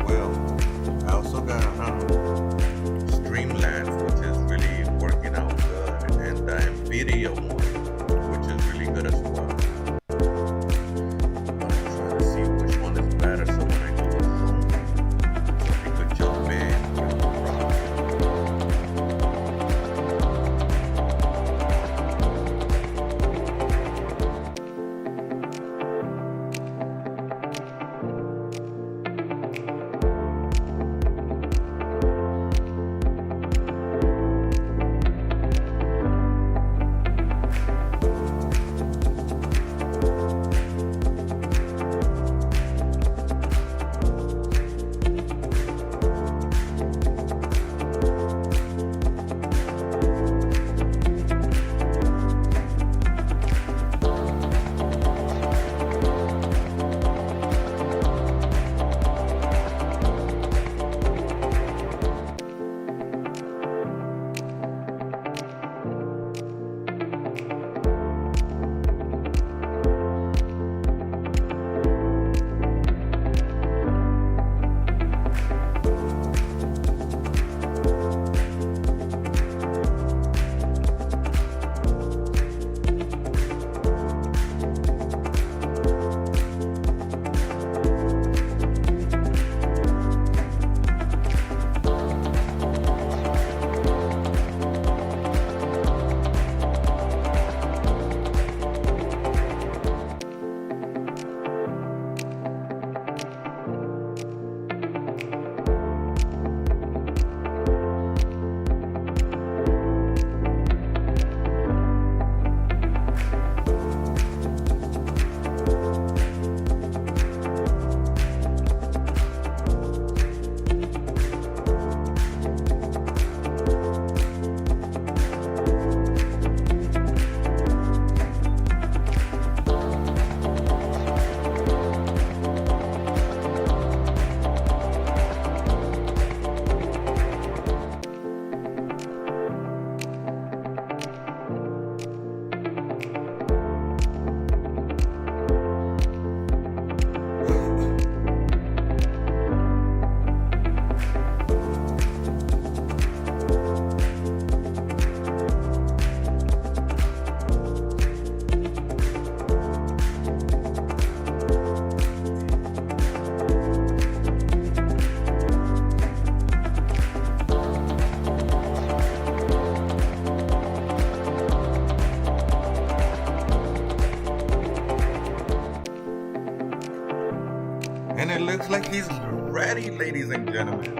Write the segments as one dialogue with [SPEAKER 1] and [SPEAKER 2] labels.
[SPEAKER 1] well. I also got Streamlabs, which is really working out good, and the Nvidia one, which is really good as well. But I'm trying to see which one is better, so when I do the Zoom, so if you could jump in. And it looks like he's ready, ladies and gentlemen.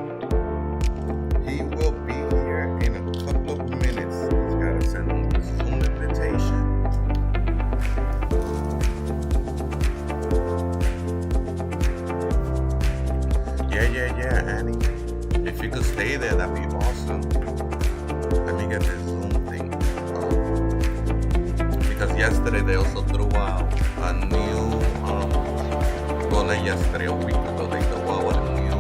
[SPEAKER 1] He will be here in a couple of minutes. Just gotta send him the Zoom invitation. Yeah, Annie. If you could stay there, that'd be awesome. Let me get this Zoom thing. Because yesterday they also threw out a new well, not yesterday, a week ago, they threw out a new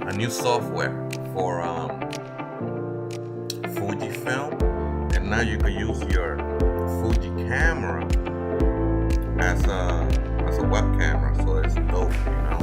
[SPEAKER 1] a new software for Fujifilm, and now you can use your Fuji camera as a web camera, so it's dope, you know.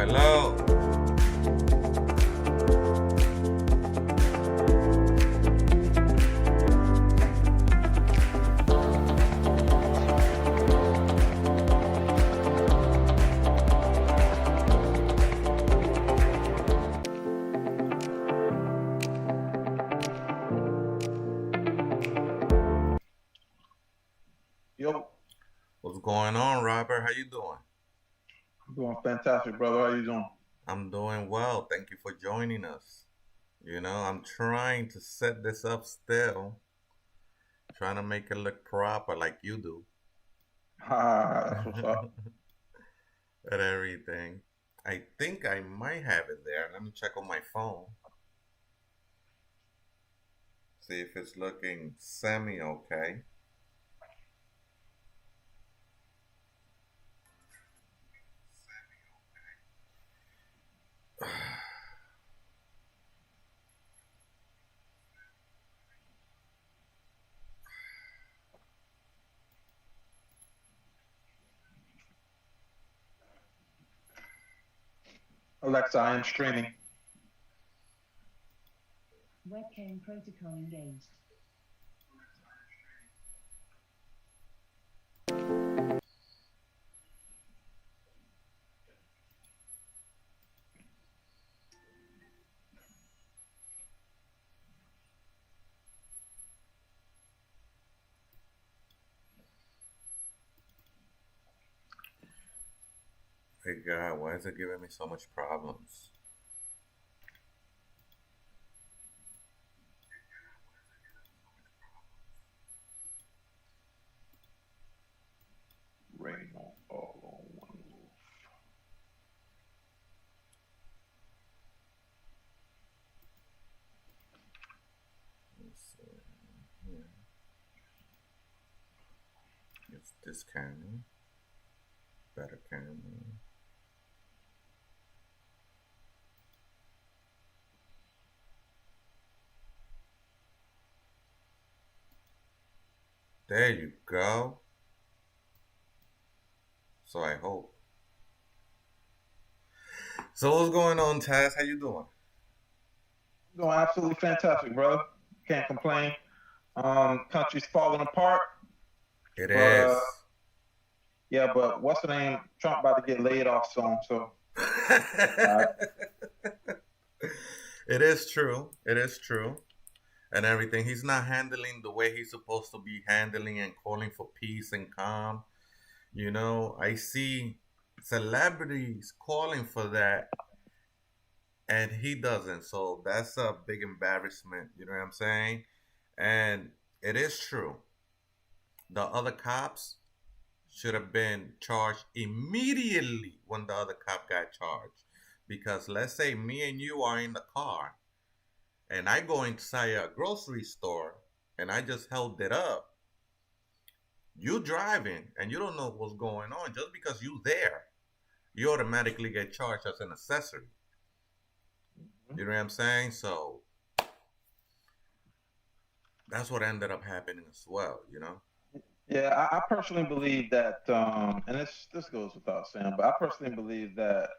[SPEAKER 1] Hello.
[SPEAKER 2] Yo,
[SPEAKER 1] What's going on, Robert? How you doing?
[SPEAKER 2] I'm doing fantastic, brother. How you doing?
[SPEAKER 1] I'm doing well. Thank you for joining us. I'm trying to set this up still, trying to make it look proper like you do.
[SPEAKER 2] That's what's up.
[SPEAKER 1] And everything. I think I might have it there. Let me check on my phone. See if it's looking semi okay.
[SPEAKER 2] Alexa, I am streaming.
[SPEAKER 3] Webcam protocol engaged.
[SPEAKER 1] Hey God, why is it giving me so much problems?
[SPEAKER 2] Rain on all on one roof.
[SPEAKER 1] Let's see here. It's this camera, better camera. There you go. So I hope. So what's going on, Taz? How you doing?
[SPEAKER 2] Doing absolutely fantastic, brother. Can't complain. Country's falling apart,
[SPEAKER 1] It
[SPEAKER 2] but
[SPEAKER 1] is.
[SPEAKER 2] yeah, but what's the name? Trump about to get laid off soon, so uh,
[SPEAKER 1] It is true. It is true. And everything. He's not handling the way he's supposed to be handling and calling for peace and calm. I see celebrities calling for that and he doesn't. So that's a big embarrassment. You know what I'm saying? And it is true. The other cops should have been charged immediately when the other cop got charged. Because let's say me and you are in the car and I go inside a grocery store and I just held it up. You driving and you don't know what's going on. Just because you there, you automatically get charged as an accessory. You know what I'm saying? So that's what ended up happening as well.
[SPEAKER 2] yeah, I personally believe that, and this goes without saying, but I personally believe that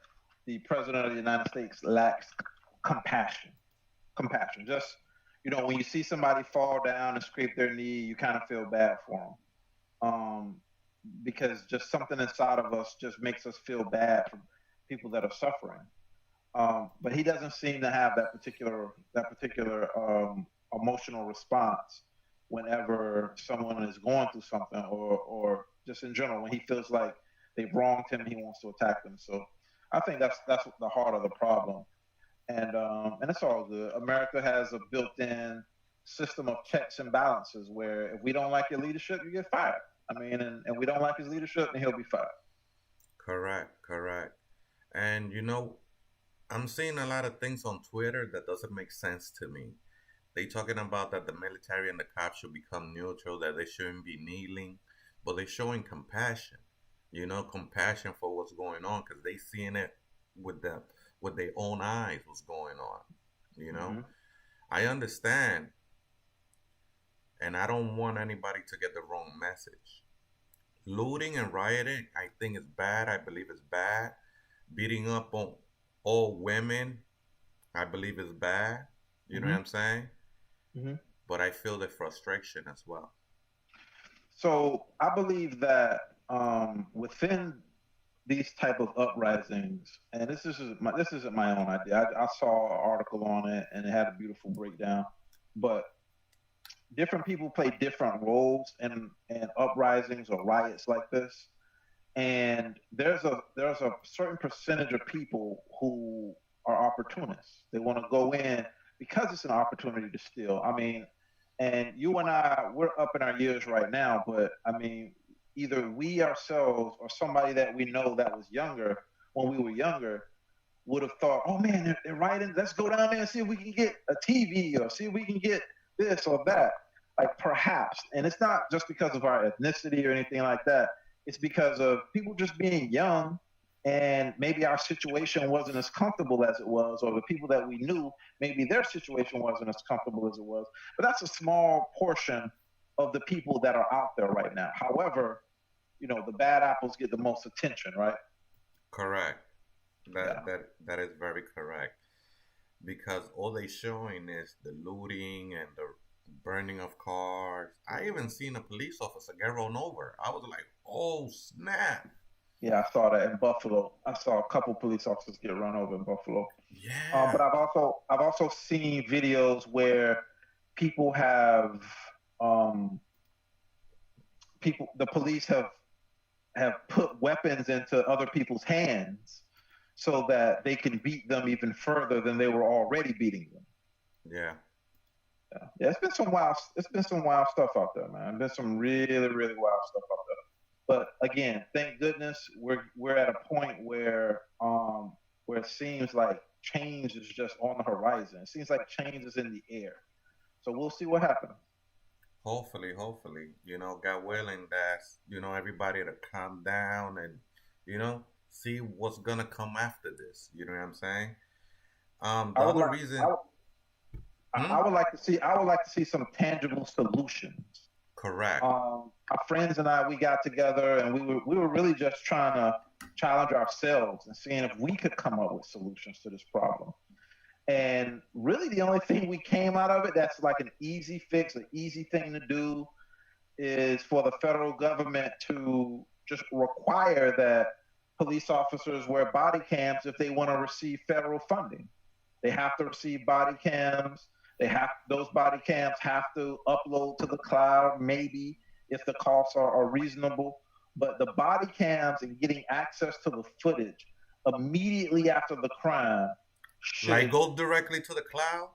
[SPEAKER 2] the president of the United States lacks compassion. Compassion. Just when you see somebody fall down and scrape their knee, you kind of feel bad for them, because just something inside of us just makes us feel bad for people that are suffering. But he doesn't seem to have that particular emotional response whenever someone is going through something, or just in general when he feels like they've wronged him, he wants to attack them. So I think that's the heart of the problem, and it's all good. America has a built-in system of checks and balances where if we don't like your leadership, you get fired. I mean, and we don't like his leadership, and he'll be fired.
[SPEAKER 1] Correct, correct. And I'm seeing a lot of things on Twitter that doesn't make sense to me. They talking about that the military and the cops should become neutral, that they shouldn't be kneeling, but they showing compassion. Compassion for what's going on because they seeing it with them with their own eyes what's going on. You know,
[SPEAKER 2] Hmm.
[SPEAKER 1] I understand, and I don't want anybody to get the wrong message. Looting and rioting, I think is bad. I believe it's bad. Beating up on all women, I believe is bad. You know what
[SPEAKER 2] Hmm.
[SPEAKER 1] I'm saying?
[SPEAKER 2] Hmm.
[SPEAKER 1] But I feel the frustration as well.
[SPEAKER 2] So I believe that within these type of uprisings, and this isn't my own idea. I saw an article on it, and it had a beautiful breakdown. But different people play different roles in uprisings or riots like this. And there's a certain percentage of people who are opportunists. They want to go in because it's an opportunity to steal. I mean, and you and I, we're up in our years right now, but I mean, either we ourselves or somebody that we know that was younger when we were younger would have thought, oh man, they're writing, let's go down there and see if we can get a TV or see if we can get this or that. Like perhaps, and it's not just because of our ethnicity or anything like that. It's because of people just being young, and maybe our situation wasn't as comfortable as it was, or the people that we knew, maybe their situation wasn't as comfortable as it was. But that's a small portion of the people that are out there right now. However, the bad apples get the most attention, right?
[SPEAKER 1] Correct.
[SPEAKER 2] Yeah.
[SPEAKER 1] That is very correct. Because all they showing is the looting and the burning of cars. I even seen a police officer get run over. I was like, oh snap.
[SPEAKER 2] Yeah, I saw that in Buffalo. I saw a couple police officers get run over in Buffalo. But
[SPEAKER 1] Yeah.
[SPEAKER 2] I've also seen videos where people have um, the police have put weapons into other people's hands so that they can beat them even further than they were already beating them.
[SPEAKER 1] Yeah.
[SPEAKER 2] Yeah, it's been some wild stuff out there, man. It's been some really really wild stuff out there. But again, thank goodness we're at a point where it seems like change is just on the horizon. It seems like change is in the air. So we'll see what happens.
[SPEAKER 1] Hopefully, God willing, that's, everybody to calm down and, see what's gonna come after this. You know what I'm saying? The
[SPEAKER 2] I would
[SPEAKER 1] other
[SPEAKER 2] like
[SPEAKER 1] reason,
[SPEAKER 2] I
[SPEAKER 1] hmm?
[SPEAKER 2] would like to see some tangible solutions.
[SPEAKER 1] Correct.
[SPEAKER 2] Our friends and I, we got together and we were really just trying to challenge ourselves and seeing if we could come up with solutions to this problem. And really, the only thing we came out of it that's like an easy fix, an easy thing to do, is for the federal government to just require that police officers wear body cams if they want to receive federal funding. They have to receive body cams. Those body cams have to upload to the cloud, maybe if the costs are reasonable. But the body cams and getting access to the footage immediately after the crime
[SPEAKER 1] Like
[SPEAKER 2] should
[SPEAKER 1] go directly to the cloud?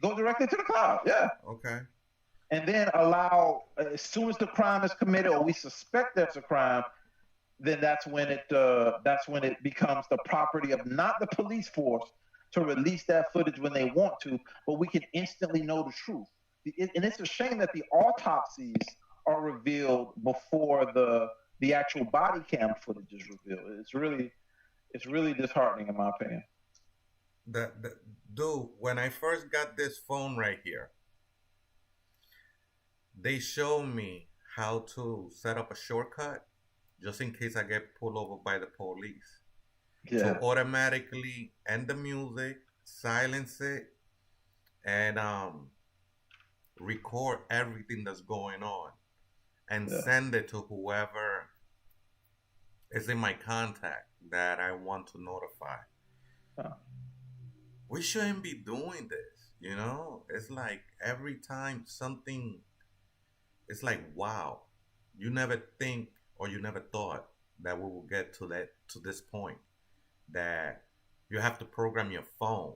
[SPEAKER 2] go directly to the cloud. Yeah.
[SPEAKER 1] Okay.
[SPEAKER 2] And then allow, as soon as the crime is committed or we suspect there's a crime, then that's when it becomes the property of not the police force to release that footage when they want to, but we can instantly know the truth. And it's a shame that the autopsies are revealed before the actual body cam footage is revealed. It's really disheartening in my opinion.
[SPEAKER 1] The dude, when I first got this phone right here, they showed me how to set up a shortcut just in case I get pulled over by the police to
[SPEAKER 2] Yeah,
[SPEAKER 1] automatically end the music, silence it, and record everything that's going on and
[SPEAKER 2] yeah,
[SPEAKER 1] send it to whoever is in my contact that I want to notify.
[SPEAKER 2] yeah,
[SPEAKER 1] We shouldn't be doing this. It's like every time something, it's like, wow, you never think or you never thought that we will get to this point that you have to program your phone.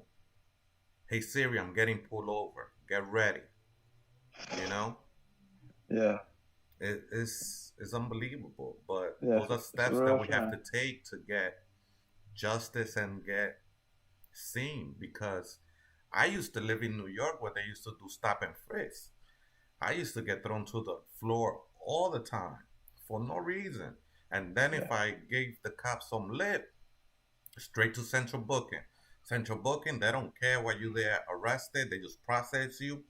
[SPEAKER 1] Hey Siri, I'm getting pulled over. Get ready. You know,
[SPEAKER 2] yeah,
[SPEAKER 1] it's unbelievable. But
[SPEAKER 2] yeah.
[SPEAKER 1] those
[SPEAKER 2] It's a,
[SPEAKER 1] are
[SPEAKER 2] it's a
[SPEAKER 1] steps that
[SPEAKER 2] real
[SPEAKER 1] we have
[SPEAKER 2] shame.
[SPEAKER 1] to take to get justice and get seen. Because I used to live in New York where they used to do stop and frisk. I used to get thrown to the floor all the time for no reason. And then
[SPEAKER 2] Yeah,
[SPEAKER 1] if I gave the cops some lip, straight to central booking. Central booking, they don't care why you there arrested. They just process you,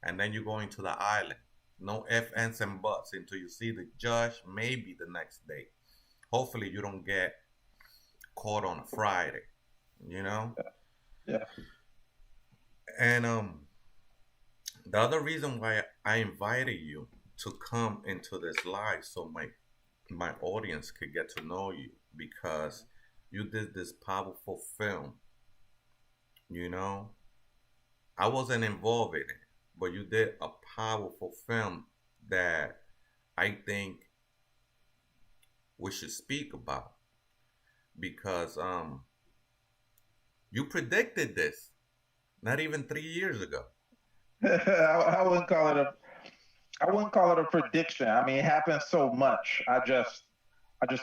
[SPEAKER 1] and then you go into the island. No ifs, ands, and buts until you see the judge. Maybe the next day. Hopefully, you don't get caught on a Friday, you know?
[SPEAKER 2] Yeah.
[SPEAKER 1] And the other reason why I invited you to come into this live so my audience could get to know you because you did this powerful film, you know. I wasn't involved in it, but you did a powerful film that I think we should speak about because you predicted this not even 3 years ago.
[SPEAKER 2] I wouldn't call it a I wouldn't call it a prediction. I mean, it happens so much. I just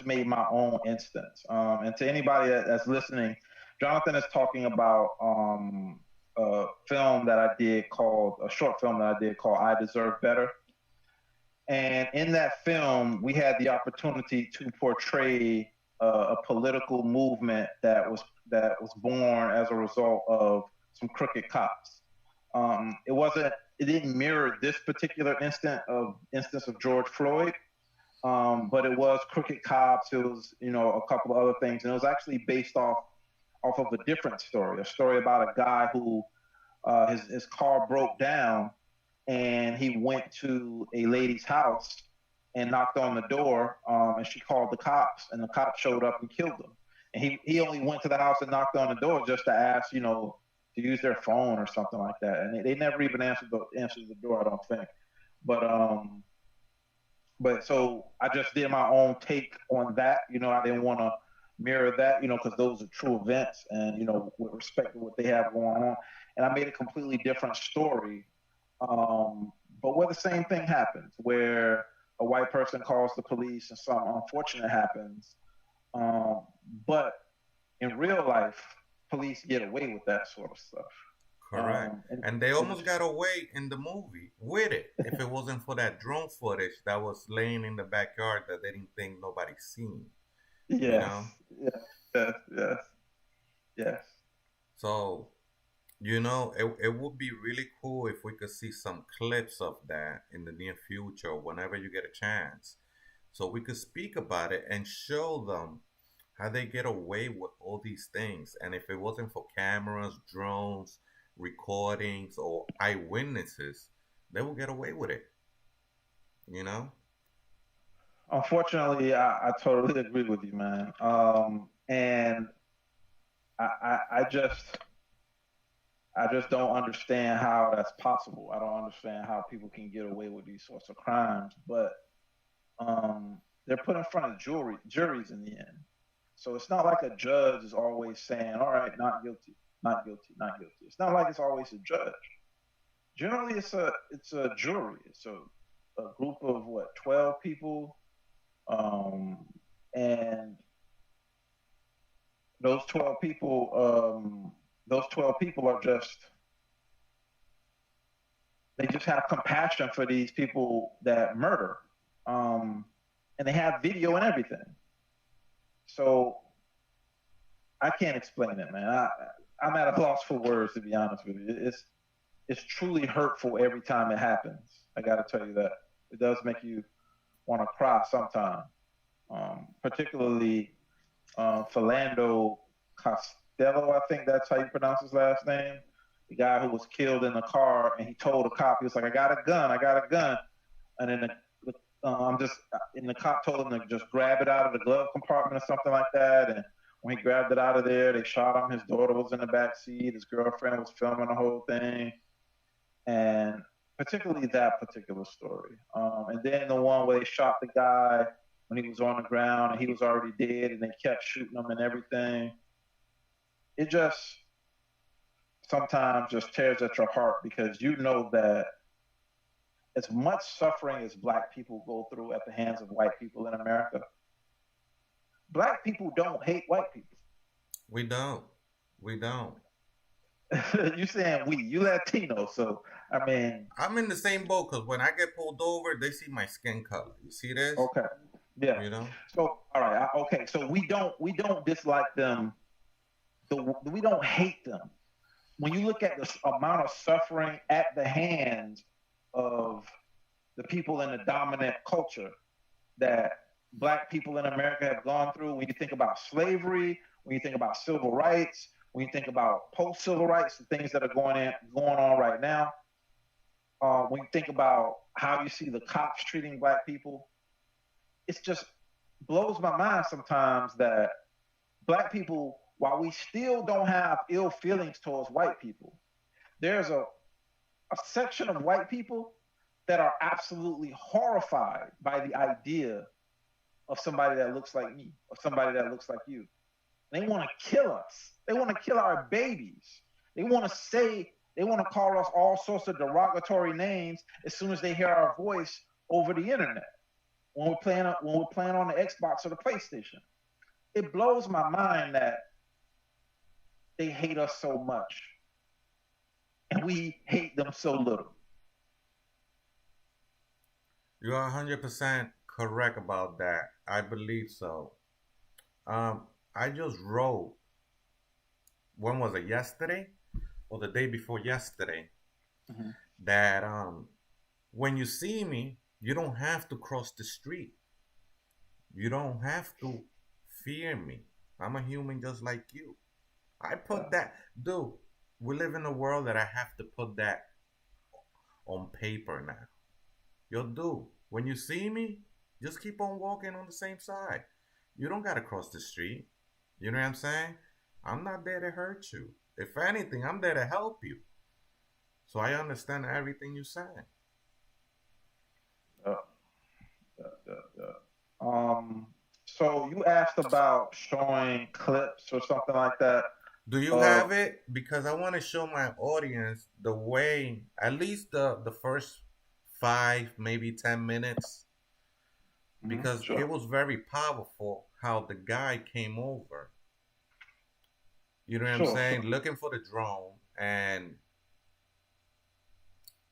[SPEAKER 2] made my own instance. And to anybody that's listening, Jonathan is talking about a film that I did called a short film that I did called "I Deserve Better." And in that film, we had the opportunity to portray a political movement that was born as a result of some crooked cops. It wasn't. It didn't mirror this particular instance of George Floyd, but it was crooked cops. It was a couple of other things, and it was actually based off of a different story, a story about a guy who his car broke down, and he went to a lady's house and knocked on the door, and she called the cops, and the cops showed up and killed him. And he only went to the house and knocked on the door just to ask, to use their phone or something like that. And they never even answered the door, I don't think. But so I just did my own take on that. I didn't want to mirror that, because those are true events, and with respect to what they have going on. And I made a completely different story, but where the same thing happens, where a white person calls the police and something unfortunate happens. Um, but in real life, police get away with that sort of stuff.
[SPEAKER 1] Correct. And they
[SPEAKER 2] And
[SPEAKER 1] almost got away in the movie with it. If it wasn't for that drone footage that was laying in the backyard that they didn't think nobody seen, you
[SPEAKER 2] yes,
[SPEAKER 1] know?
[SPEAKER 2] yes, yes, yes, yes.
[SPEAKER 1] So, it would be really cool if we could see some clips of that in the near future, whenever you get a chance. So we could speak about it and show them how they get away with all these things. And if it wasn't for cameras, drones, recordings, or eyewitnesses, they would get away with it, you know?
[SPEAKER 2] Unfortunately, I totally agree with you, man. And I just don't understand how that's possible. I don't understand how people can get away with these sorts of crimes, but they're put in front of juries in the end. So it's not like a judge is always saying, "All right, not guilty, not guilty, not guilty." It's not like it's always a judge. Generally, it's a jury. It's a group of what 12 people, um, and those 12 people, those 12 people are just they just have compassion for these people that murder, um, and they have video and everything. So I can't explain it, man. I'm at a loss for words, to be honest with you. It's truly hurtful every time it happens. I got to tell you that it does make you want to cry sometimes. Particularly Philando Costello, I think that's how you pronounce his last name. The guy who was killed in the car, and he told a cop, he was like, "I got a gun, I got a gun," and then I'm just, and the cop told him to just grab it out of the glove compartment or something like that, and when he grabbed it out of there, they shot him. His daughter was in the back seat. His girlfriend was filming the whole thing, and particularly that particular story. And then the one where they shot the guy when he was on the ground and he was already dead, and they kept shooting him and everything. It just sometimes just tears at your heart because you know that as much suffering as black people go through at the hands of white people in America, black people don't hate white people.
[SPEAKER 1] We don't. We don't.
[SPEAKER 2] You saying we? You Latino, so I mean,
[SPEAKER 1] I'm in the same boat because when I get pulled over, they see my skin color. You see this?
[SPEAKER 2] okay, yeah.
[SPEAKER 1] You know?
[SPEAKER 2] So all right, okay. So we don't dislike them. We don't hate them. When you look at the amount of suffering at the hands of the people in the dominant culture, that Black people in America have gone through, when you think about slavery, when you think about civil rights, when you think about post civil rights, the things that are going on right now, when you think about how you see the cops treating Black people, it just blows my mind sometimes that Black people, while we still don't have ill feelings towards white people, there's a section of white people that are absolutely horrified by the idea of somebody that looks like me or somebody that looks like you. They want to kill us. They want to kill our babies. They want to say, they want to call us all sorts of derogatory names as soon as they hear our voice over the internet when we're playing on the Xbox or the PlayStation. It blows my mind that they hate us so much and we hate them so little.
[SPEAKER 1] You're 100% correct about that. I believe so. Um, I just wrote, when was it, yesterday or the day before yesterday,
[SPEAKER 2] Mhm.
[SPEAKER 1] that when you see me, you don't have to cross the street. You don't have to fear me. I'm a human just like you. I put
[SPEAKER 2] Yeah.
[SPEAKER 1] that, dude. We live in a world that I have to put that on paper now. Yo, dude, when you see me, just keep on walking on the same side. You don't gotta cross the street. You know what I'm saying? I'm not there to hurt you. If anything, I'm there to help you. So I understand everything you're saying.
[SPEAKER 2] Yeah, yeah. So you asked about showing clips or something like that
[SPEAKER 1] Do you
[SPEAKER 2] of
[SPEAKER 1] have it? Because I want to show my audience the way, at least the first 5, maybe 10 minutes, because it
[SPEAKER 2] sure.
[SPEAKER 1] was very powerful how the guy came over. You know what I'm
[SPEAKER 2] Sure,
[SPEAKER 1] saying?
[SPEAKER 2] sure.
[SPEAKER 1] Looking for the drone, and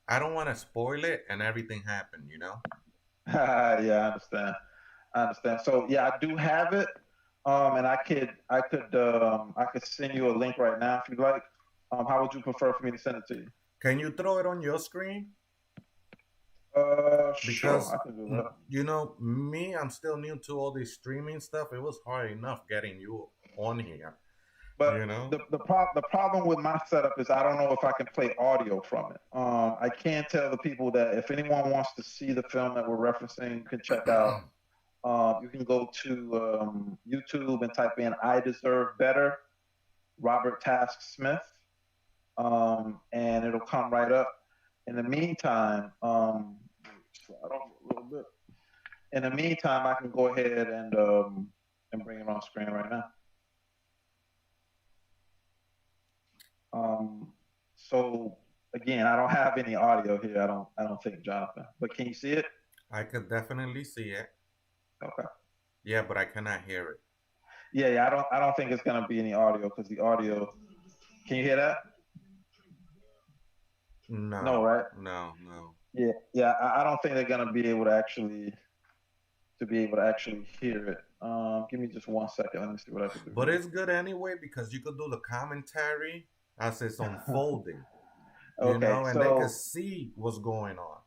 [SPEAKER 1] I don't want to spoil it, and everything happened.
[SPEAKER 2] Yeah, I understand. I understand. So yeah, I do have it. And I could send you a link right now if you'd like. How would you prefer for me to send it to you?
[SPEAKER 1] Can you throw it on your screen?
[SPEAKER 2] Sure,
[SPEAKER 1] Because
[SPEAKER 2] I can do that.
[SPEAKER 1] me, I'm still new to all this streaming stuff. It was hard enough getting you on here.
[SPEAKER 2] But
[SPEAKER 1] You know.
[SPEAKER 2] the problem with my setup is I don't know if I can play audio from it. I can tell the people that if anyone wants to see the film that we're referencing, you can check out. You can go to YouTube and type in "I Deserve Better," Robert Task Smith, and it'll come right up. In the meantime, slide off a little bit. In the meantime, I can go ahead and bring it on screen right now. Um, so again, I don't have any audio here. I don't think, Jonathan. But can you see it?
[SPEAKER 1] I could definitely see it.
[SPEAKER 2] Okay.
[SPEAKER 1] Yeah, but I cannot hear it.
[SPEAKER 2] Yeah. I don't think it's gonna be any audio because the audio. Can you hear that? No,
[SPEAKER 1] No,
[SPEAKER 2] right?
[SPEAKER 1] no, no.
[SPEAKER 2] Yeah. I don't think they're gonna be able to actually hear it. Give me just 1 second. Let me see what I can do
[SPEAKER 1] But it's good anyway because you could do the commentary as it's
[SPEAKER 2] here.
[SPEAKER 1] unfolding,
[SPEAKER 2] Okay,
[SPEAKER 1] and they could see what's going on.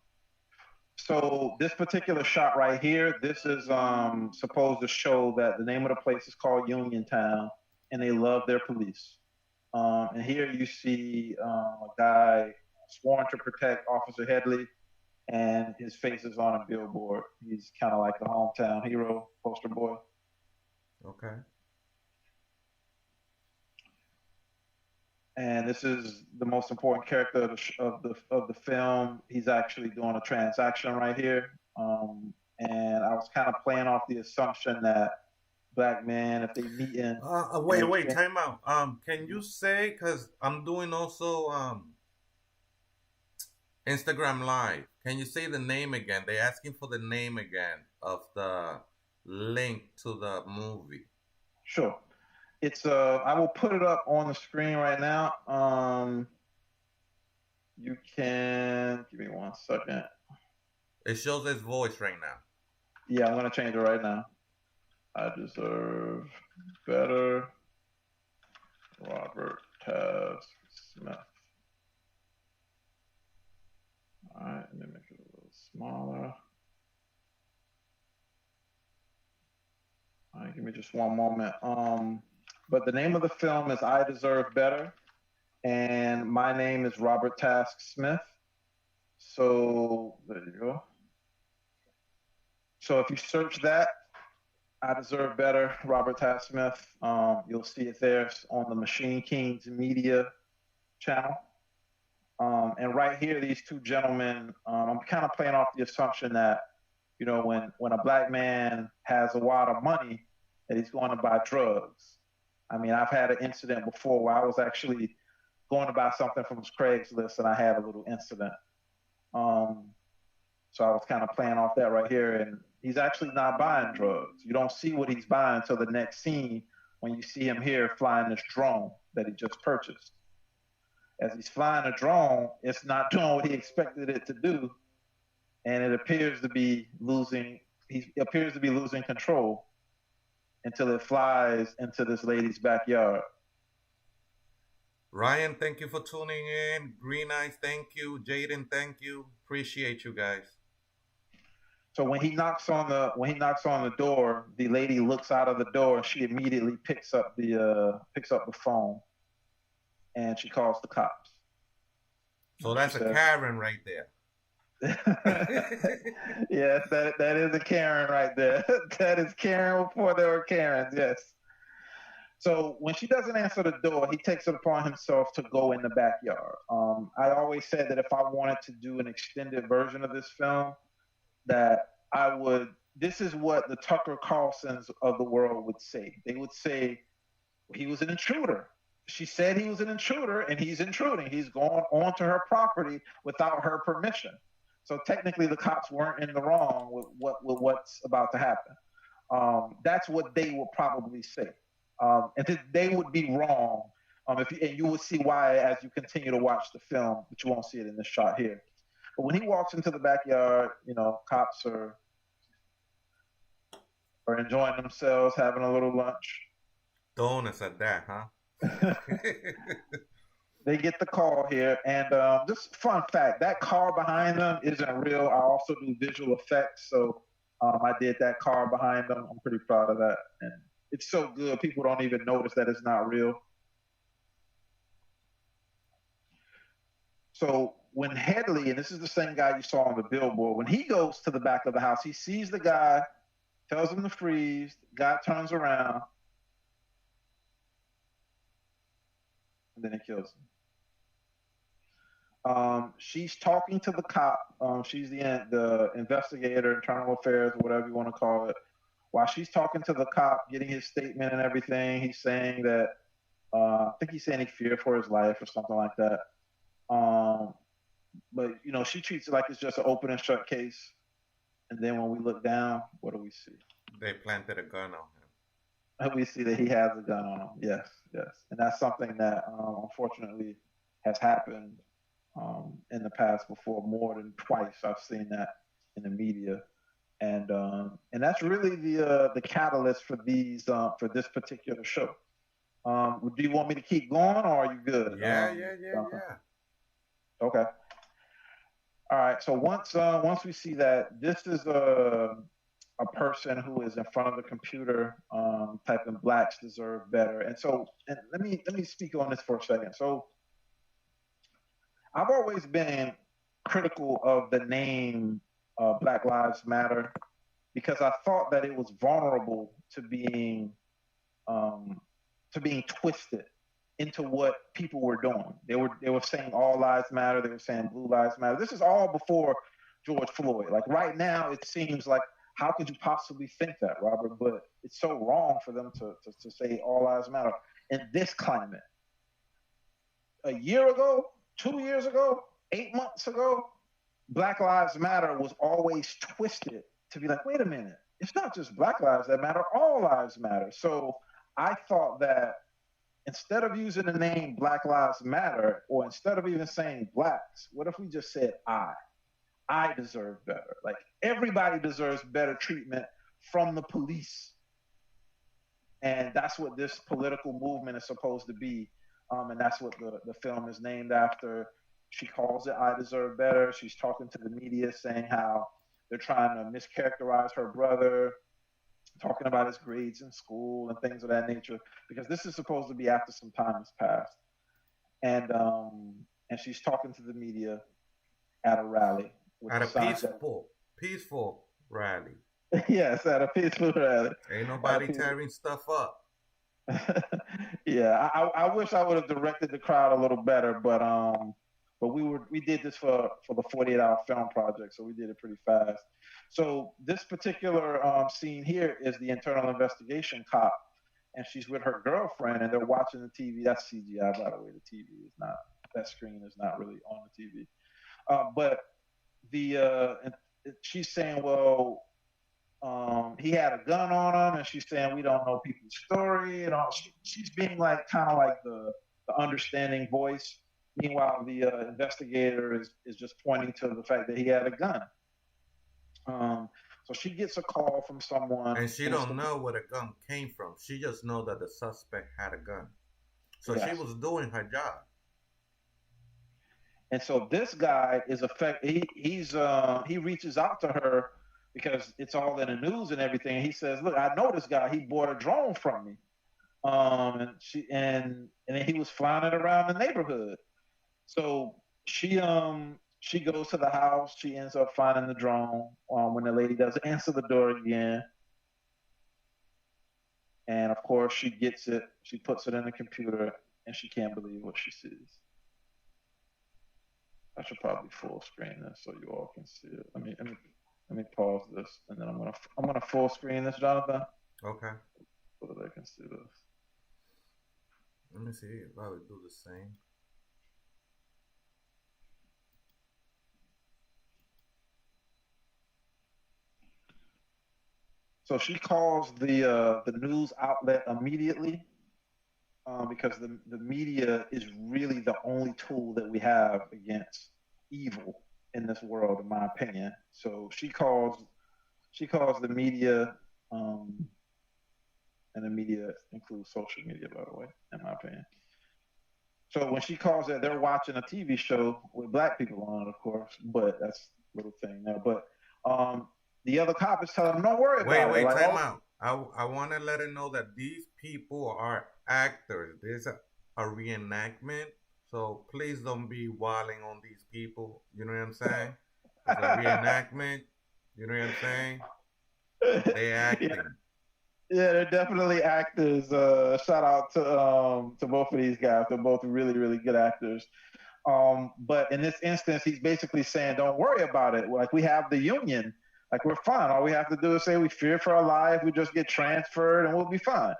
[SPEAKER 2] so this particular shot right here, this is supposed to show that the name of the place is called Uniontown, and they love their police. And here you see a guy sworn to protect Officer Headley, and his face is on a billboard. He's kind of like the hometown hero poster boy.
[SPEAKER 1] Okay.
[SPEAKER 2] And this is the most important character of the film. He's actually doing a transaction right here. And I was kind of playing off the assumption that black men, if they meet in
[SPEAKER 1] Wait,
[SPEAKER 2] exchange,
[SPEAKER 1] time out. Can you say, because I'm doing also Instagram Live. Can you say the name again? They're asking for the name again of the link to the movie.
[SPEAKER 2] sure. It's I will put it up on the screen right now. You can give me 1 second.
[SPEAKER 1] It shows his voice right now.
[SPEAKER 2] Yeah, I'm gonna change it right now. I deserve better, Robert Task Smith. All right, let me make it a little smaller. Give me just one moment. But the name of the film is I Deserve Better, and my name is Robert Task Smith. So there you go. So if you search that, I Deserve Better, Robert Task Smith, you'll see it there on the Machine Kings Media channel. And right here, these two gentlemen, I'm kind of playing off the assumption that, when a black man has a lot of money, that he's going to buy drugs. I mean, I've had an incident before where I was actually going to buy something from Craigslist and I had a little incident. So I was kind of playing off that right here. And he's actually not buying drugs. You don't see what he's buying until the next scene when you see him here flying this drone that he just purchased. As he's flying a drone, it's not doing what he expected it to do, and it appears to be losing. He appears to be losing control until it flies into this lady's backyard.
[SPEAKER 1] Ryan, thank you for tuning in. Green Eyes, thank you. Jaden, thank you. Appreciate you guys.
[SPEAKER 2] So when he knocks on the door, the lady looks out of the door and she immediately picks up the phone and she calls the cops.
[SPEAKER 1] So that's a Karen right there.
[SPEAKER 2] Yes, that is a Karen right there. That is Karen before there were Karens, yes. So when she doesn't answer the door, he takes it upon himself to go in the backyard. I always said that if I wanted to do an extended version of this film, that I would, this is what the Tucker Carlsons of the world would say. They would say, he was an intruder. She said he was an intruder and he's intruding. He's going onto her property without her permission. So technically the cops weren't in the wrong with what's about to happen. That's what they would probably say. And they would be wrong. And you will see why as you continue to watch the film, but you won't see it in this shot here. But when he walks into the backyard, cops are enjoying themselves, having a little lunch.
[SPEAKER 1] Donuts at that, huh?
[SPEAKER 2] They get the call here, and just fun fact: that car behind them isn't real. I also do visual effects, so I did that car behind them. I'm pretty proud of that, and it's so good. People don't even notice that it's not real. So when Headley, and this is the same guy you saw on the billboard, when he goes to the back of the house, he sees the guy, tells him to freeze. The guy turns around, and then he kills him. She's talking to the cop. She's the investigator, internal affairs, whatever you want to call it. While she's talking to the cop, getting his statement and everything, he's saying that I think he's saying he feared for his life or something like that. But she treats it like it's just an open and shut case. And then when we look down, what do we see?
[SPEAKER 1] They planted a gun on him.
[SPEAKER 2] And we see that he has a gun on him. Yes. And that's something that unfortunately has happened in the past before. More than twice I've seen that in the media. And that's really the catalyst for this particular show. Do you want me to keep going, or are you good?
[SPEAKER 1] Yeah.
[SPEAKER 2] Okay. All right. So once we see that this is a person who is in front of the computer, typing "blacks deserve better," and let me speak on this for a second. So I've always been critical of the name Black Lives Matter because I thought that it was vulnerable to being twisted into what people were doing. They were saying all lives matter. They were saying blue lives matter. This is all before George Floyd. Like right now, it seems like, how could you possibly think that, Robert? But it's so wrong for them to say all lives matter in this climate. A year ago, 2 years ago, 8 months ago, Black Lives Matter was always twisted to be like, wait a minute, it's not just Black lives that matter, all lives matter. So I thought that instead of using the name Black Lives Matter, or instead of even saying blacks, what if we just said I deserve better? Like everybody deserves better treatment from the police. And that's what this political movement is supposed to be. And that's what the film is named after. She calls it I Deserve Better. She's talking to the media saying how they're trying to mischaracterize her brother. talking about his grades in school and things of that nature, because this is supposed to be after some time has passed. And she's talking to the media at a rally with
[SPEAKER 1] At
[SPEAKER 2] the
[SPEAKER 1] a
[SPEAKER 2] signs that
[SPEAKER 1] peaceful rally.
[SPEAKER 2] yes, at a peaceful rally,
[SPEAKER 1] Ain't
[SPEAKER 2] at a
[SPEAKER 1] nobody
[SPEAKER 2] peaceful.
[SPEAKER 1] tearing stuff up.
[SPEAKER 2] Yeah, I wish I would have directed the crowd a little better, but we did this for the 48-hour film project, so we did it pretty fast. So this particular scene here is the internal investigation cop, and she's with her girlfriend, and they're watching the TV. That's CGI, by the way. The TV is not, that screen is not really on the TV. But the she's saying, well, he had a gun on him, and she's saying we don't know people's story, and all. She's being like kind of like the understanding voice. Meanwhile, the investigator is just pointing to the fact that he had a gun. Um, so she gets a call from someone,
[SPEAKER 1] And she
[SPEAKER 2] and it's
[SPEAKER 1] don't
[SPEAKER 2] the
[SPEAKER 1] know where the gun came from. She just know that the suspect had a gun. So she
[SPEAKER 2] yes.
[SPEAKER 1] was doing her job.
[SPEAKER 2] And so this guy is he reaches out to her because it's all in the news and everything. And he says, "Look, I know this guy. He bought a drone from me." And then he was flying it around the neighborhood. So she goes to the house. She ends up finding the drone when the lady doesn't answer the door again. And of course, she gets it. She puts it in the computer, and she can't believe what she sees. I should probably full screen this so you all can see it. Let me pause this, and then I'm gonna full screen this, Jonathan,
[SPEAKER 1] Okay.
[SPEAKER 2] so that I can see this.
[SPEAKER 1] Let me see if I would do the same.
[SPEAKER 2] So she calls the news outlet immediately because the media is really the only tool that we have against evil in this world, in my opinion. So she calls the media, um, and the media includes social media, by the way, in my opinion. So when she calls it, they're watching a TV show with black people on it, of course, but that's a little thing there. But um, the other cop is telling them, "Don't worry about it."
[SPEAKER 1] Wait,
[SPEAKER 2] Like,
[SPEAKER 1] time
[SPEAKER 2] oh,
[SPEAKER 1] out. I want to let her know that these people are actors. There's a reenactment. So please don't be walling on these people. You know what I'm saying? It's a reenactment. You know what I'm saying? They
[SPEAKER 2] yeah,
[SPEAKER 1] acting.
[SPEAKER 2] yeah, they're definitely actors. Shout out to both of these guys. They're both really, really good actors. But in this instance, he's basically saying, "Don't worry about it. Like, we have the union. Like, we're fine. All we have to do is say we fear for our life. We just get transferred, and we'll be fine."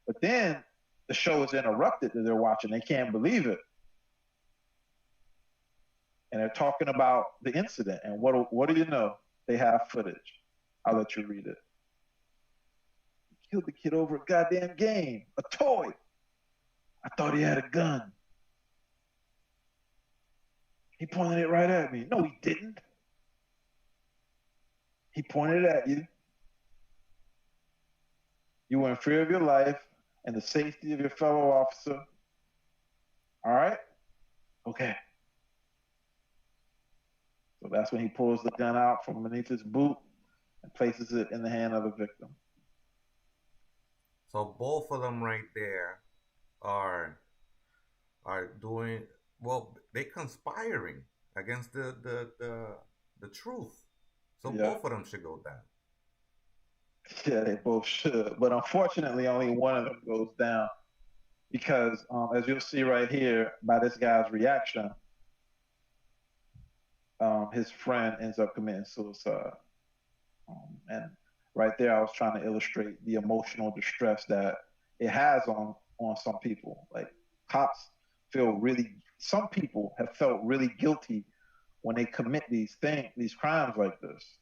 [SPEAKER 2] But then the show is interrupted that they're watching. They can't believe it, and they're talking about the incident. And what do you know? They have footage. I'll let you read it. Killed the kid over a goddamn game, a toy. I thought he had a gun. He pointed it right at me. No, he didn't. He pointed it at you. You were in fear of your life and the safety of your fellow officer. All right? Okay. So that's when he pulls the gun out from beneath his boot and places it in the hand of the victim.
[SPEAKER 1] So both of them right there are doing well. They conspiring against the truth. So
[SPEAKER 2] Yeah.
[SPEAKER 1] both of them should go down.
[SPEAKER 2] Yeah, they both should. But unfortunately, only one of them goes down because, as you'll see right here by this guy's reaction, his friend ends up committing suicide. And right there, I was trying to illustrate the emotional distress that it has on some people. Like, cops feel really. Some people have felt really guilty when they commit these crimes like this.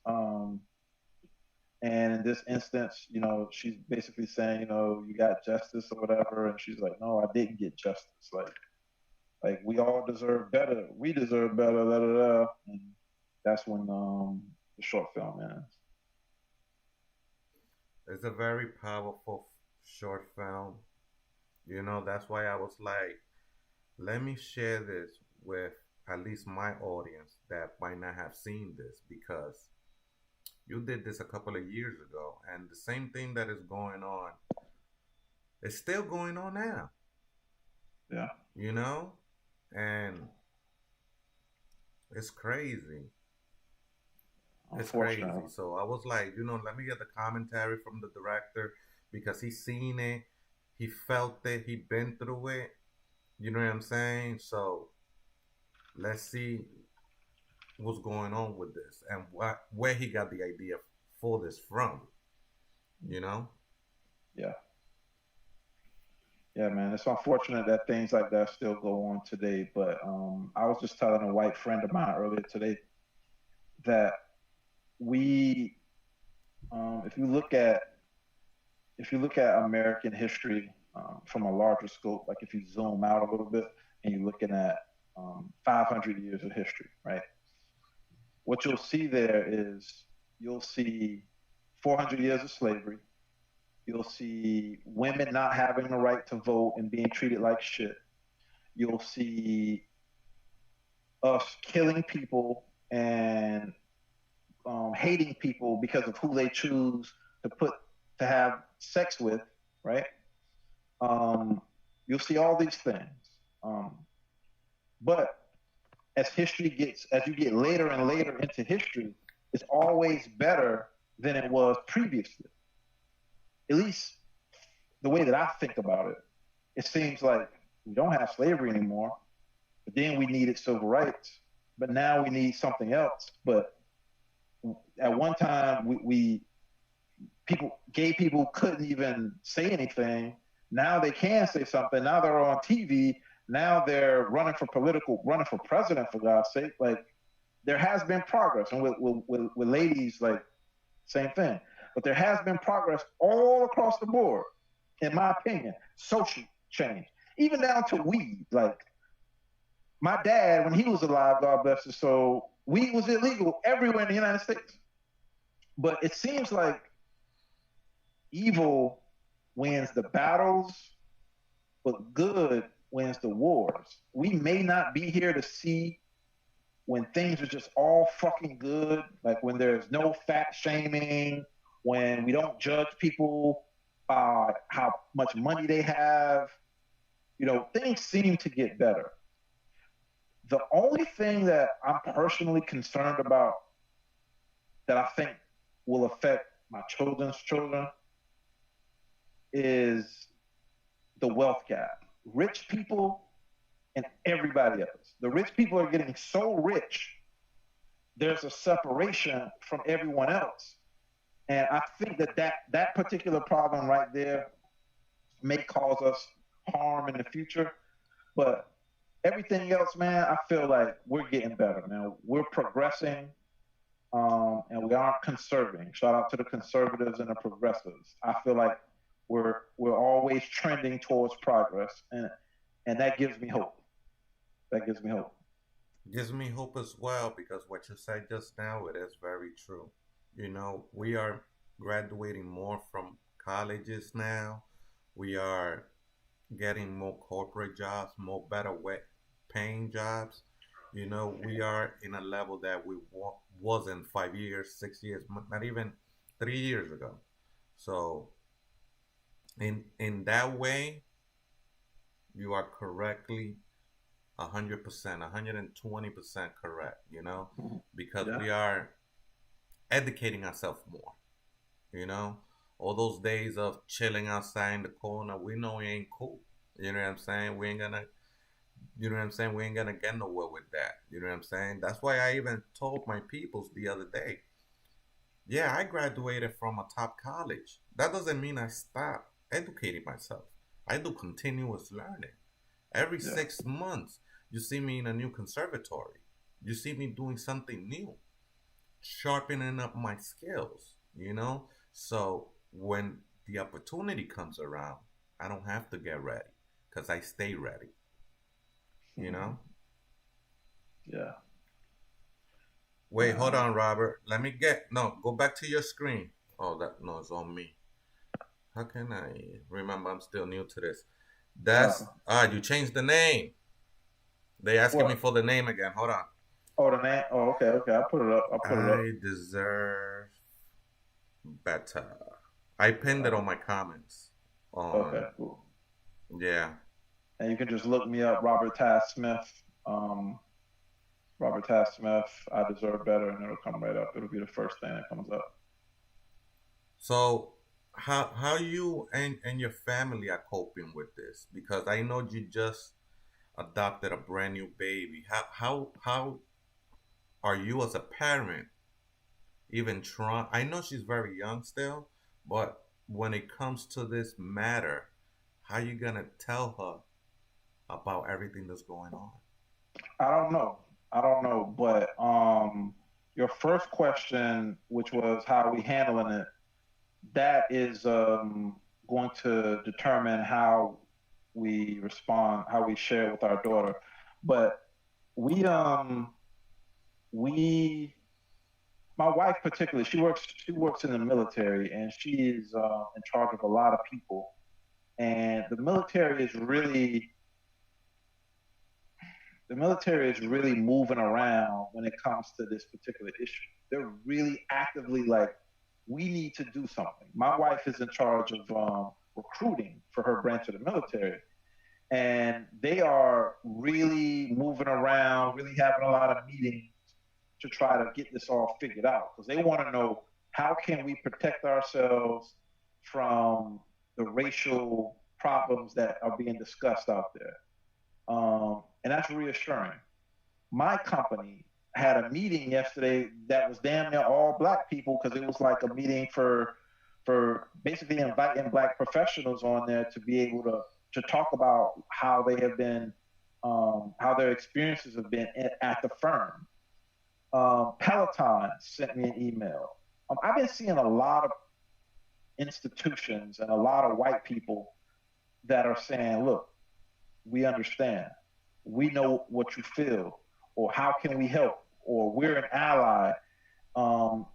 [SPEAKER 2] And in this instance, she's basically saying, you got justice or whatever, and she's like, no, I didn't get justice. Like we all deserve better. We deserve better. Da, da, da. And that's when the short film ends.
[SPEAKER 1] It's a very powerful short film. That's why I was like, let me share this with at least my audience that might not have seen this because You did this a couple of years ago, and the same thing that is going on is still going on now.
[SPEAKER 2] Yeah.
[SPEAKER 1] You know, and it's crazy. It's crazy.
[SPEAKER 2] Unfortunately.
[SPEAKER 1] So I was like, let me get the commentary from the director because he's seen it, he felt it, he been through it. You know what I'm saying? So let's see what's going on with this and where he got the idea for this from. You know?
[SPEAKER 2] Yeah. Yeah, man. It's unfortunate that things like that still go on today. But I was just telling a white friend of mine earlier today that we, if you look at American history from a larger scope, like if you zoom out a little bit and you're looking at 500 years of history, right? What you'll see there is you'll see 400 years of slavery. You'll see women not having the right to vote and being treated like shit. You'll see us killing people and hating people because of who they choose to have sex with, right? Um, you'll see all these things. Um, but as you get later and later into history, it's always better than it was previously. At least the way that I think about it, it seems like we don't have slavery anymore, but then we needed civil rights, but now we need something else. But at one time, gay people couldn't even say anything. Now they can say something. Now they're on TV. Now they're running for president, for God's sake. Like, there has been progress, and with ladies, like, same thing. But there has been progress all across the board, in my opinion. Social change, even down to weed. Like, my dad, when he was alive, God bless his soul, weed was illegal everywhere in the United States. But it seems like evil wins the battles, but good wins the wars. We may not be here to see when things are just all fucking good, like when there's no fat shaming, when we don't judge people by how much money they have. Things seem to get better. The only thing that I'm personally concerned about that I think will affect my children's children is the wealth gap. Rich people and everybody else. The rich people are getting so rich, there's a separation from everyone else. And I think that particular problem right there may cause us harm in the future. But everything else, man, I feel like we're getting better, man. We're progressing, and we aren't conserving. Shout out to the conservatives and the progressives. I feel like we're always trending towards progress, and that gives me hope. That gives me hope.
[SPEAKER 1] Gives me hope as well because what you said just now, it is very true. We are graduating more from colleges now. We are getting more corporate jobs, more better paying jobs. We are in a level that we wasn't 5 years, 6 years, not even 3 years ago. So in that way, you are correctly 100%, 120% correct. Because
[SPEAKER 2] Yeah.
[SPEAKER 1] we are educating ourselves more. You know, all those days of chilling outside in the corner, we know we ain't cool. You know what I'm saying? We ain't gonna, you know what I'm saying? We ain't gonna get nowhere with that. You know what I'm saying? That's why I even told my peoples the other day. Yeah, I graduated from a top college. That doesn't mean I stop educating myself. I do continuous learning. Every
[SPEAKER 2] Yeah.
[SPEAKER 1] 6 months, you see me in a new conservatory. You see me doing something new, sharpening up my skills. So when the opportunity comes around, I don't have to get ready because I stay ready, you know?
[SPEAKER 2] Yeah.
[SPEAKER 1] Wait, hold on, Robert. No, go back to your screen. Oh, no, it's on me. How can I remember? I'm still new to this. You changed the name. They asking me
[SPEAKER 2] What?
[SPEAKER 1] for the name again. Hold on.
[SPEAKER 2] Oh, the name. Oh, okay, okay. I'll put it up.
[SPEAKER 1] I deserve better. I pinned it
[SPEAKER 2] Uh,
[SPEAKER 1] on my comments.
[SPEAKER 2] okay,
[SPEAKER 1] On
[SPEAKER 2] cool.
[SPEAKER 1] Yeah.
[SPEAKER 2] And you can just look me up, Robert Tass Smith. Um, Robert Tass Smith, I deserve better, and it'll come right up. It'll be the first thing that comes up.
[SPEAKER 1] So how you and your family are coping with this? Because I know you just adopted a brand new baby. How are you as a parent even trying? I know she's very young still, but when it comes to this matter, how you gonna tell her about everything that's going on?
[SPEAKER 2] I don't know. I don't know, but your first question, which was how are we handling it, that is going to determine how we respond, how we share with our daughter. But we we my wife particularly, she works in the military, and she is in charge of a lot of people. And the military is really moving around when it comes to this particular issue. They're really actively like, we need to do something. My wife is in charge of recruiting for her branch of the military, and they are really moving around, really having a lot of meetings to try to get this all figured out because they want to know how can we protect ourselves from the racial problems that are being discussed out there. And that's reassuring. My company had a meeting yesterday that was damn near all black people because it was like a meeting for basically inviting black professionals on there to be able to talk about how they have been how their experiences have been at the firm. Peloton sent me an email. I've been seeing a lot of institutions and a lot of white people that are saying, look, we understand. We know what you feel, or how can we help, or we're an ally. Um,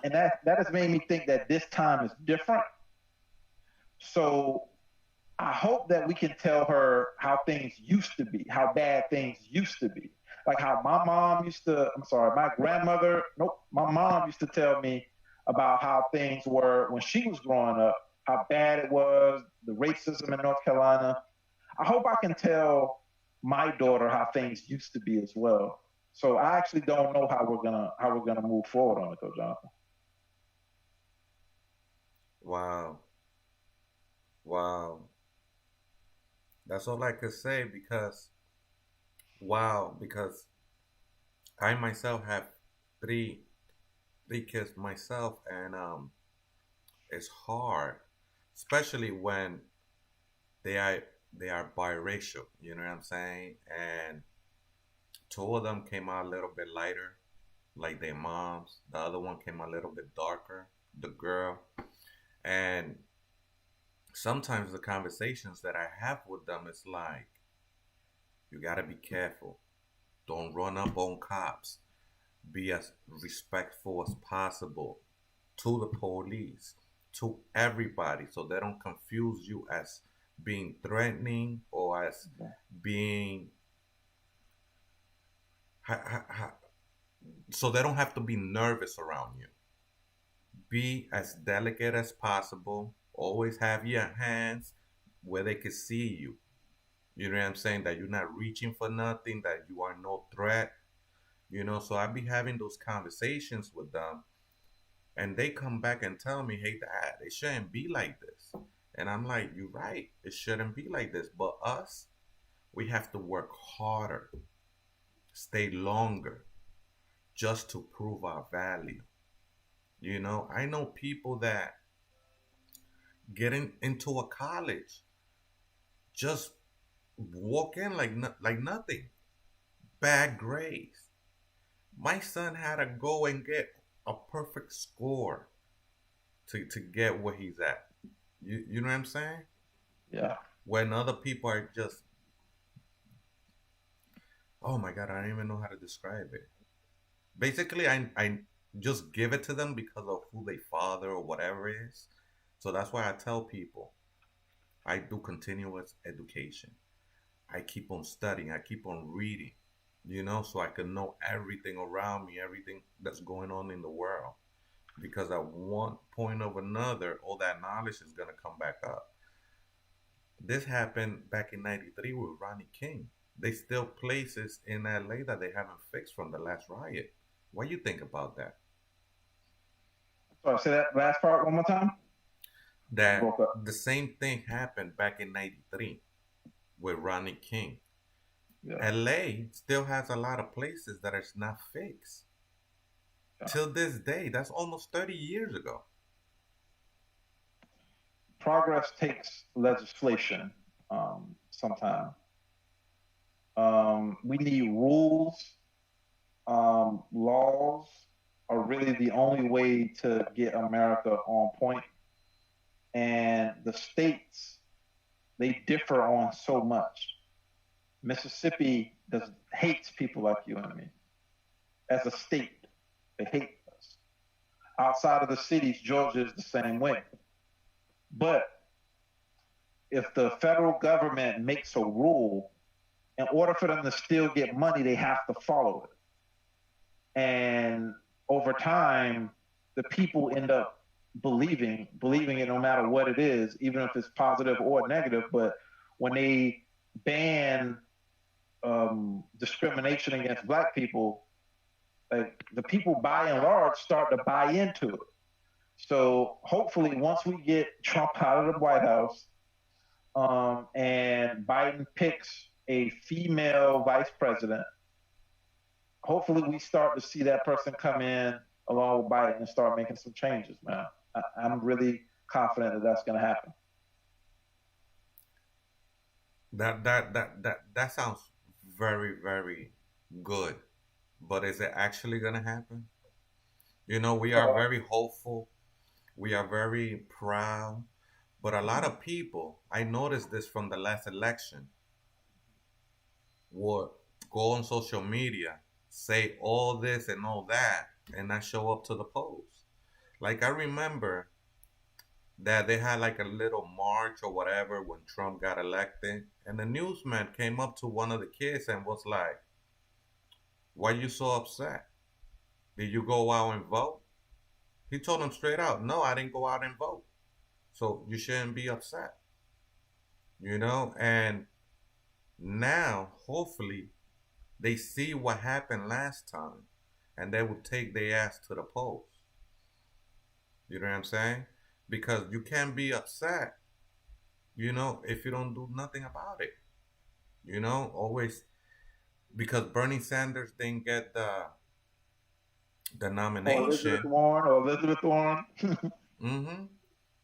[SPEAKER 2] and that has made me think that this time is different. So I hope that we can tell her how things used to be, how bad things used to be. Like how my mom used to, I'm sorry, my grandmother, nope, my mom used to tell me about how things were when she was growing up, how bad it was, the racism in North Carolina. I hope I can tell my daughter how things used to be as well. So I actually don't know how we're gonna move forward on it though, Jonathan.
[SPEAKER 1] Wow. Wow. That's all I could say because wow, because I myself have three three kids myself, and it's hard, especially when they are they are biracial. You know what I'm saying? And two of them came out a little bit lighter, like their moms. The other one came a little bit darker, the girl. And sometimes the conversations that I have with them is like, you gotta be careful. Don't run up on cops. Be as respectful as possible to the police, to everybody, so they don't confuse you as being threatening or as being so they don't have to be nervous around you. Be as delicate as possible. Always have your hands where they can see you. You know what I'm saying? That you're not reaching for nothing, that you are no threat. So I be having those conversations with them, and they come back and tell me, hey, Dad, it shouldn't be like this. And I'm like, you're right. It shouldn't be like this. But us, we have to work harder, stay longer, just to prove our value. I know people that into a college just walk in like like nothing, bad grades. My son had to go and get a perfect score to get where he's at. You know what I'm saying?
[SPEAKER 2] Yeah.
[SPEAKER 1] When other people are just, oh my God, I don't even know how to describe it. Basically, I just give it to them because of who they father or whatever it is. So that's why I tell people I do continuous education. I keep on studying, I keep on reading, so I can know everything around me, everything that's going on in the world. because at one point or another, all that knowledge is gonna come back up. This happened back in '93 with Ronnie King. They still places in LA that they haven't fixed from the last riot. What do you think about that?
[SPEAKER 2] Sorry, say that last part one more time. You
[SPEAKER 1] That
[SPEAKER 2] broke up.
[SPEAKER 1] the same thing happened back in '93 with Ronnie King.
[SPEAKER 2] Yeah.
[SPEAKER 1] LA still has a lot of places that are not fixed.
[SPEAKER 2] Yeah.
[SPEAKER 1] Till this day, that's almost 30 years ago.
[SPEAKER 2] Progress takes legislation sometimes. We need rules. Laws are really the only way to get America on point. And the states, they differ on so much. Mississippi hates people like you and me. As a state, they hate us. Outside of the cities, Georgia is the same way. But if the federal government makes a rule, in order for them to still get money, they have to follow it. And over time, the people end up believing it no matter what it is, even if it's positive or negative. But when they ban discrimination against black people, like the people by and large start to buy into it. So hopefully, once we get Trump out of the White House, and Biden picks a female vice president, hopefully we start to see that person come in along with Biden and start making some changes, man. I'm really confident that that's going to happen.
[SPEAKER 1] That sounds very, very good. But is it actually gonna happen? You know, we are very hopeful. We are very proud. But a lot of people, I noticed this from the last election, would go on social media, say all this and all that, and not show up to the polls. Like I remember that they had like a little march or whatever when Trump got elected, and the newsman came up to one of the kids and was like, "Why you so upset? Did you go out and vote?" He told him straight out, "No, I didn't go out and vote. So you shouldn't be upset." You know, and now hopefully they see what happened last time and they will take their ass to the polls. You know what I'm saying? Because you can't be upset, you know, if you don't do nothing about it. You know, always because Bernie Sanders didn't get the nomination.
[SPEAKER 2] Or Elizabeth Warren.
[SPEAKER 1] Mm-hmm.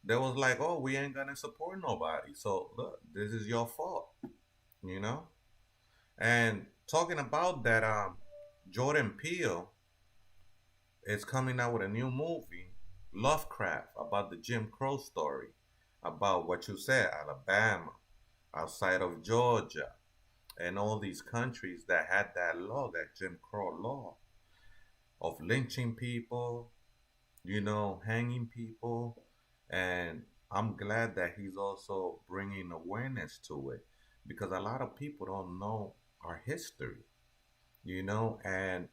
[SPEAKER 1] They was like, "Oh, we ain't gonna support nobody. So look, this is your fault." You know. And talking about that, Jordan Peele is coming out with a new movie, Lovecraft, about the Jim Crow story, about what you said, Alabama, outside of Georgia, and all these countries that had that law, that Jim Crow law of lynching people, you know, hanging people. And I'm glad that he's also bringing awareness to it because a lot of people don't know our history, you know, and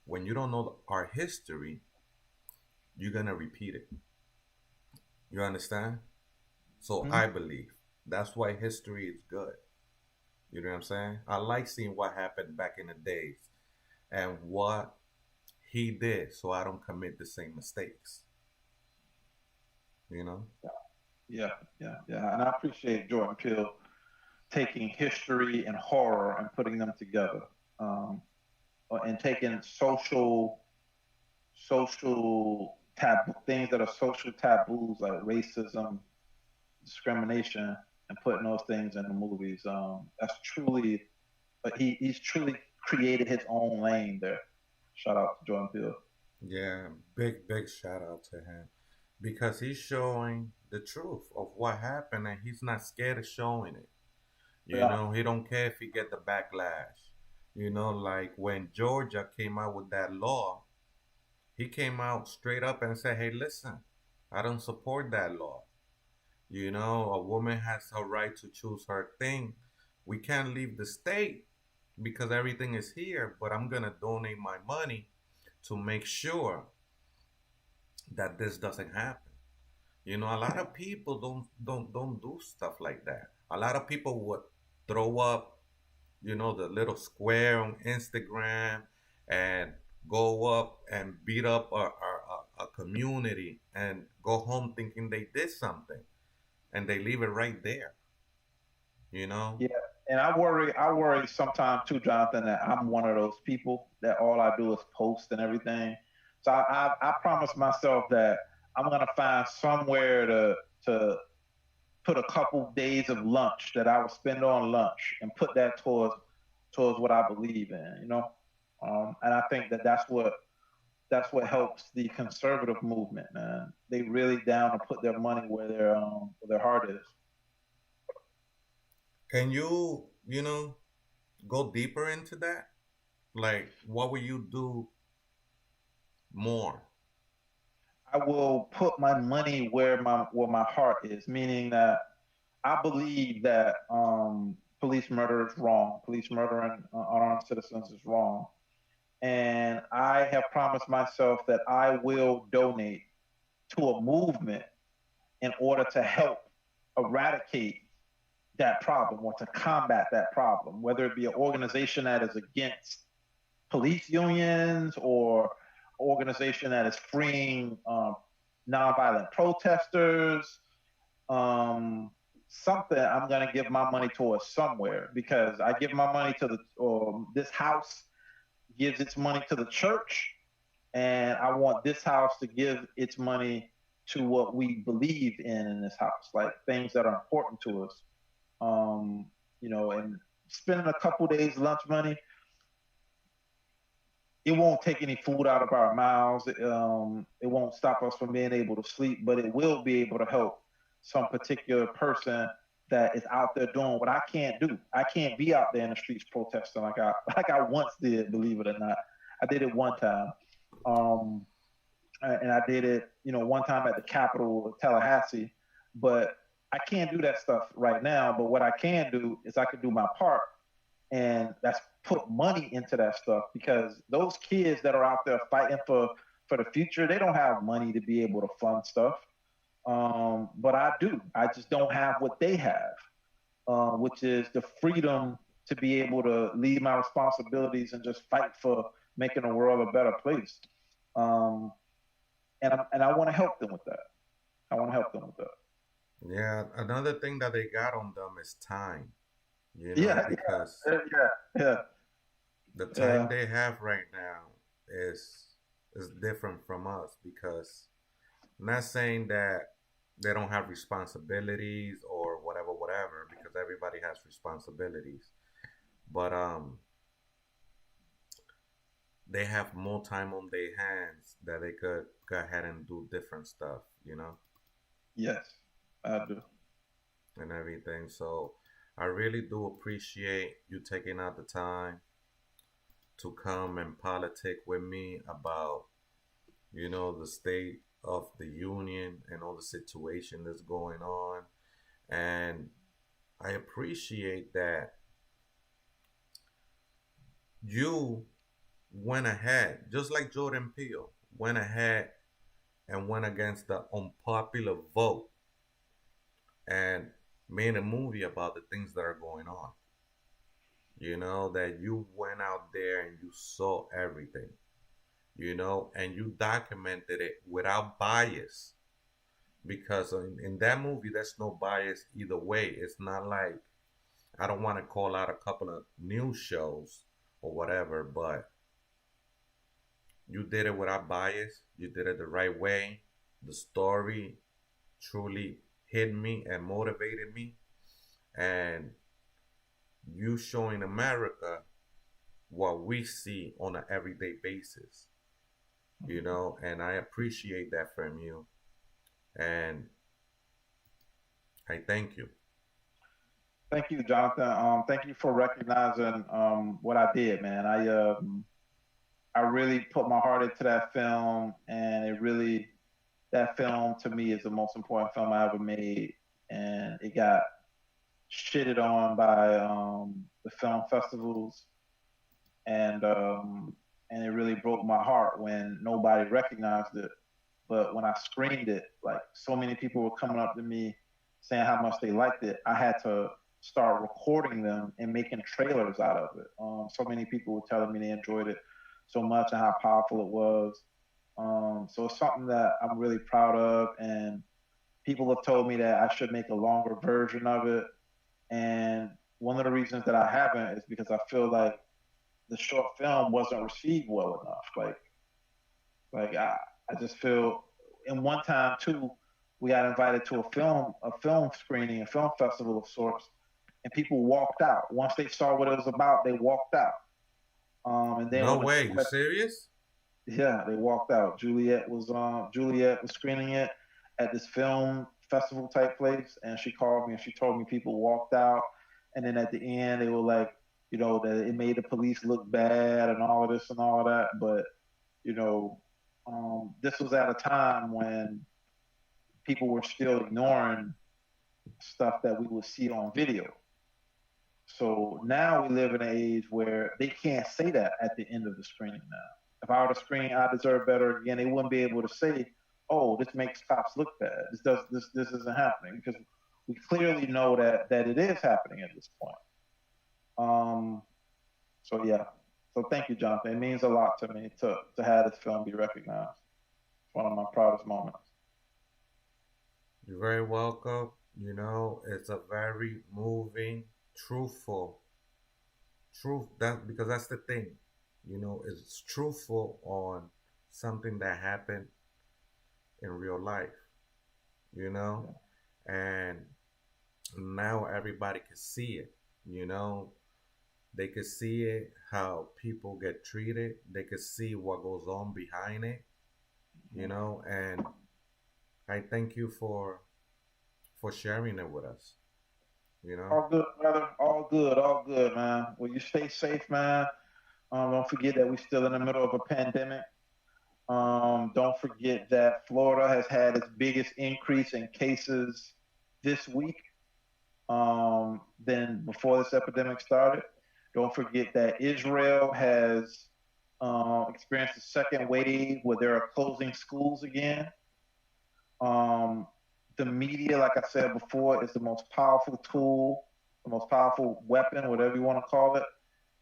[SPEAKER 1] when you don't know our history, you're going to repeat it. You understand? So
[SPEAKER 2] Mhm.
[SPEAKER 1] I believe that's why history is good. You know what I'm saying? I like seeing what happened back in the days and what he did so I don't commit the same mistakes. You know?
[SPEAKER 2] Yeah, yeah. And I appreciate Jordan Peele taking history and horror and putting them together, and taking social things that are social taboos like racism, discrimination, and putting those things in the movies. That's truly, he's truly created his own lane there. Shout out to Jordan Peele.
[SPEAKER 1] Yeah, big shout out to him because he's showing the truth of what happened and he's not scared of showing it. You
[SPEAKER 2] Yeah.
[SPEAKER 1] know, he don't care if he get the backlash. You know, like when Georgia came out with that law, he came out straight up and said, "Hey, listen, I don't support that law. You know, a woman has her right to choose her thing. We can't leave the state because everything is here, but I'm gonna donate my money to make sure that this doesn't happen. You know, a lot of people don't do stuff like that. A lot of people would throw up, you know, the little square on Instagram and go up and beat up a community and go home thinking they did something, and they leave it right there, you know.
[SPEAKER 2] Yeah, and I worry sometimes too, Jonathan, that I'm one of those people that all I do is post and everything. So I promised myself that I'm gonna find somewhere to put a couple days of lunch that I would spend on lunch and put that towards what I believe in, you know. And I think that that's what helps the conservative movement, man. They really down to put their money where their heart is.
[SPEAKER 1] Can you, you know, go deeper into that? Like, what will you do more?
[SPEAKER 2] I will put my money where my heart is, meaning that I believe that police murder is wrong. Police murdering unarmed citizens is wrong, and I have promised myself that I will donate to a movement in order to help eradicate that problem or to combat that problem, whether it be an organization that is against police unions or organization that is freeing nonviolent protesters. Something I'm going to give my money towards somewhere because I give my money to the this house gives its money to the church, and I want this house to give its money to what we believe in this house, like things that are important to us. And spending a couple days lunch money, it won't take any food out of our mouths. It won't stop us from being able to sleep, but it will be able to help some particular person that is out there doing what I can't do. I can't be out there in the streets protesting like I once did. Believe it or not, I did it one time, um, and I did it, one time at the Capitol of Tallahassee. But I can't do that stuff right now. But what I can do is I can do my part, and that's put money into that stuff because those kids that are out there fighting for the future, they don't have money to be able to fund stuff. But I do. I just don't have what they have, which is the freedom to be able to leave my responsibilities and just fight for making the world a better place. Um, and I want to help them with that. I want to help them with that.
[SPEAKER 1] Yeah, another thing that they got on them is time, you know,
[SPEAKER 2] Yeah,
[SPEAKER 1] because
[SPEAKER 2] yeah, yeah,
[SPEAKER 1] the time
[SPEAKER 2] yeah,
[SPEAKER 1] they have right now is different from us because I'm not saying that they don't have responsibilities or whatever, whatever, because everybody has responsibilities. But they have more time on their hands that they could go ahead and do different stuff, you know,
[SPEAKER 2] yes, I do.
[SPEAKER 1] and everything. So I really do appreciate you taking out the time to come and politic with me about, you know, the state of the union and all the situation that's going on. And I appreciate that you went ahead, just like Jordan Peele went ahead and went against the unpopular vote and made a movie about the things that are going on. You know, that you went out there and you saw everything, you know, and you documented it without bias. Because in that movie, there's no bias either way. It's not like, I don't want to call out a couple of news shows or whatever, but you did it without bias. You did it the right way. The story truly hit me and motivated me. And you showing America what we see on an everyday basis, you know, and I appreciate that from you. And I thank you.
[SPEAKER 2] Thank you, Jonathan. Thank you for recognizing what I did, man. I really put my heart into that film, and that film to me is the most important film I ever made, and it got shitted on by the film festivals, and um, and it really broke my heart when nobody recognized it. But when I screened it, like so many people were coming up to me saying how much they liked it. I had to start recording them and making trailers out of it. So many people were telling me they enjoyed it so much and how powerful it was. So it's something that I'm really proud of, and people have told me that I should make a longer version of it. And one of the reasons that I haven't is because I feel like the short film wasn't received well enough. Like I just feel. And one time too, we got invited to a film screening, a film festival of sorts, and people walked out once they saw what it was about. They walked out. And then
[SPEAKER 1] No
[SPEAKER 2] when the
[SPEAKER 1] way. You serious?
[SPEAKER 2] yeah, they walked out. Juliet was screening it at this film festival type place, and she called me and she told me people walked out, and then at the end they were like, that it made the police look bad and all of this and all of that, but you know, this was at a time when people were still ignoring stuff that we would see on video. So now we live in an age where they can't say that at the end of the screening now. If I were to screen I Deserve Better again, they wouldn't be able to say, "Oh, this makes cops look bad. This isn't happening," because we clearly know that it is happening at this point. Um, so yeah. So thank you, Jonathan. It means a lot to me to have this film be recognized. It's one of my proudest moments.
[SPEAKER 1] You're very welcome. It's a very moving, truthful, because that's the thing. It's truthful on something that happened in real life. You know, and now everybody can see it. You know, they can see it how people get treated. They can see what goes on behind it. And I thank you for sharing it with us. You know.
[SPEAKER 2] All good, brother. All good, man. Well, you stay safe, man. Don't forget that we're still in the middle of a pandemic. Don't forget that Florida has had its biggest increase in cases this week than before this epidemic started. Don't forget that Israel has experienced a second wave where they are closing schools again. Um, the media, like I said before, is the most powerful tool, the most powerful weapon, whatever you want to call it.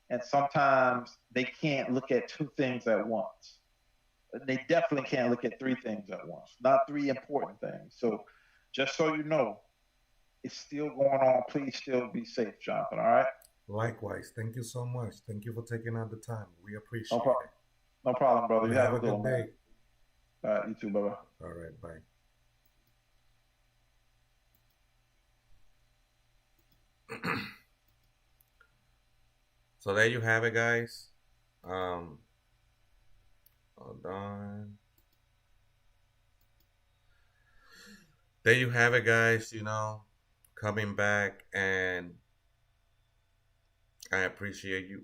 [SPEAKER 2] And sometimes they can't look at two things at once. They definitely can't look at three things at once, not three important things. So just so you know, it's still going on. Please still be safe, Jonathan. All right?
[SPEAKER 1] Likewise. Thank you so much. Thank you for taking out the time. We
[SPEAKER 2] No
[SPEAKER 1] appreciate
[SPEAKER 2] problem.
[SPEAKER 1] it.
[SPEAKER 2] No problem, brother.
[SPEAKER 1] You
[SPEAKER 2] You
[SPEAKER 1] have
[SPEAKER 2] have
[SPEAKER 1] a
[SPEAKER 2] a good
[SPEAKER 1] good
[SPEAKER 2] one, man.
[SPEAKER 1] day.
[SPEAKER 2] All right, you too, brother.
[SPEAKER 1] All right. Bye. So there you have it, guys. Hold on. There you have it, guys. Coming back, and I appreciate you,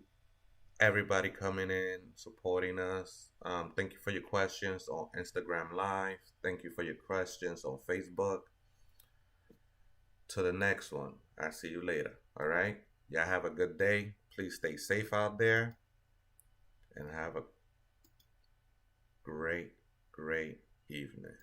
[SPEAKER 1] everybody coming in, supporting us. Thank you for your questions on Instagram Live. Thank you for your questions on Facebook. To the next one. I'll see you later. All right. Y'all have a good day. Please stay safe out there and have a great, great evening.